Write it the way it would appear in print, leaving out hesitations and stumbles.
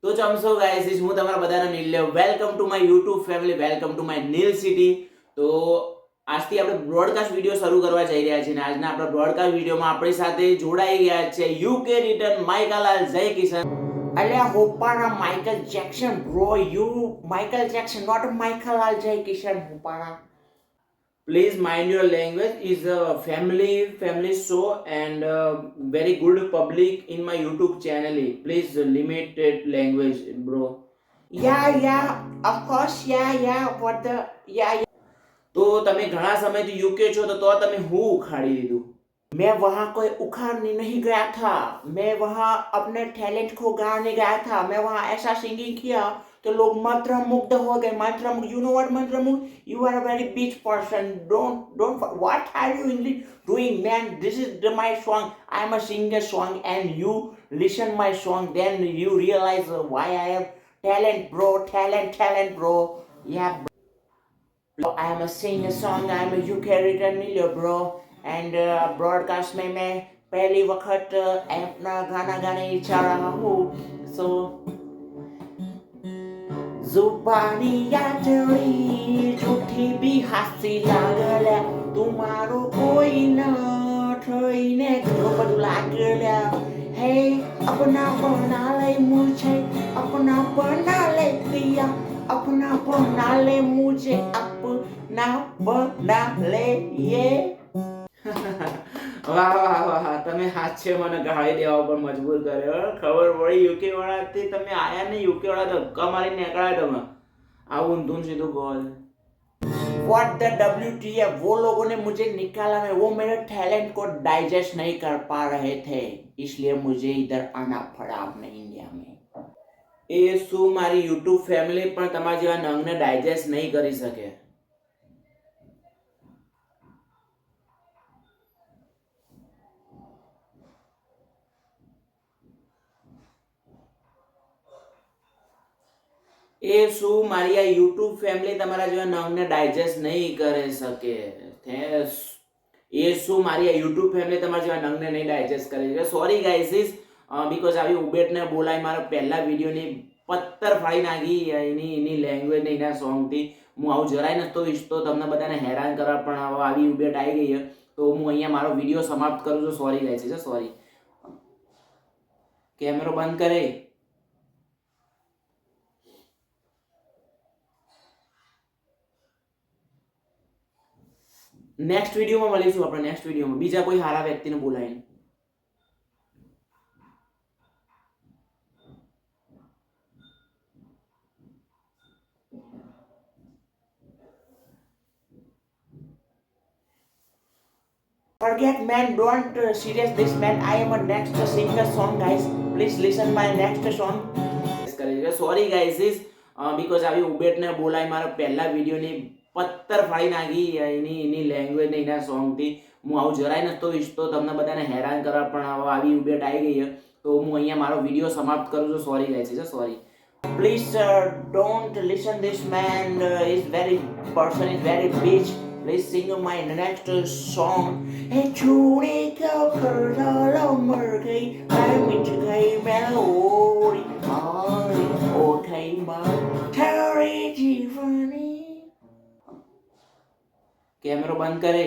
તો ચમસો ગાઈસ, હું તમારા બધાનો Neel. Welcome to my YouTube family, welcome to my Neel city. તો આજથી આપણે બ્રોડકાસ્ટ વિડીયો શરૂ કરવા જઈ રહ્યા છીએ અને આજના આપણા બ્રોડકાસ્ટ વિડીયોમાં આપણી સાથે જોડાઈ ગયા છે યુકે રિટર્ન માઇકલાલ જય કિશન. અલ્યા હોપારા Michael Jackson bro, you Michael Jackson, not માઇકલાલ Jay Kishan હોપારા. Please mind your language. Is a family show and very good public in my YouTube channel. Please limited language, bro. Yeah, of course, yeah. What the yeah. तो તમે ઘણા સમયથી UK છો તો તમે હું ઉખાડી દીધું? मैं वहाँ कोई उखाड़ने नहीं गया था, मैं वहाँ अपने टैलेंट को गाने गया था. मैं वहाँ ऐसा सिंगिंग किया तो लोग मंत्रमुग्ध हो गए. मंत्रमुग्ध, you know what मंत्रमुग्ध? You are a very bitch person. Don't. What are you doing, man? This is my song. I am a singer song, and you listen my song, then you realize why I have talent, bro. Talent, bro. Yeah, bro. I am a singer song. I am a UK return million, bro. And broadcast में मैं पहली वक्त अपना गाना गाने जा रहा हूँ. सो जुबानी यादरी झूठी भी हंसी लागल्या, तुम्हारो कोई न थईने घणो બધું लागल्या. हे अपना बना ले मुझे, अपना बना ले दिया, अपना बना ले मुझे, अपना बना ले ये. વાહ, તમે હાથે મને ગાળી દેવા પર મજબૂર કર્યો. ખબર પડી યુકે વાળાથી તમે આયા ને, યુકે વાળા ધક્કા મારી નીકળ્યા તમે. આવું ઊંધું સીધું બોલ. What the WTF? वो लोगों ने मुझे निकाला नहीं, वो मेरे टैलेंट को डाइजेस्ट नहीं कर पा रहे थे, इसलिए मुझे इधर आना पड़ा अपने इंडिया में. એ શું મારી યુટ્યુબ ફેમિલી પણ તમારા જેવા નંગને ડાયજેસ્ટ નહીં કરી શકે. એ શું મારી આ યુટ્યુબ ફેમિલી તમારા જેવા નંગને ડાયજેસ્ટ નહીં કરી શકે. એ શું મારી આ યુટ્યુબ ફેમિલી તમારા જેવા નંગને નહીં ડાયજેસ્ટ કરી શકે. સોરી ગાઈઝ, બીકોઝ આવી ઉબેટને બોલાય મારા પહેલા વિડીયોની પત્તર ફાડી નાખી એની લેંગ્વેજ ને એના સોંગથી. હું આવું જરાય નહોતો ઈચ્છતો તમને બધાને હેરાન કરવા, પણ હવે આવી ઉબેટ આવી ગઈ તો હું અહીંયા મારો વિડીયો સમાપ્ત કરું છું. Sorry guys, sorry. કેમેરો બંધ કરે. નેક્સ્ટ વિડીયોમાં મળીશું આપણે. નેક્સ્ટ વિડીયોમાં બીજા કોઈ સારા વ્યક્તિને બોલાવીને. Forget man, don't serious this man. I am a next singer song guys. Please listen my next song. Sorry guys, because આવી ઉબેટને બોલાય મારા પહેલા વિડીયોની પત્તર ફાડી નાખી એની લેંગ્વેજ ને એના સોંગથી. હું આવું જરાય નહોતો ઈચ્છતો તમને બધાને હેરાન કરવા, પણ હવે આવી ઉબેટ આવી ગઈ તો હું અહીંયા મારો વિડીયો સમાપ્ત કરું છું. Sorry guys, sorry. Please don't listen this main. Is very person is very beach. Please sing my next song. Hey, chune ko karo mer gay, I meet gay melody. Okay, ma. Terry Giovanni. Camera बंद करे.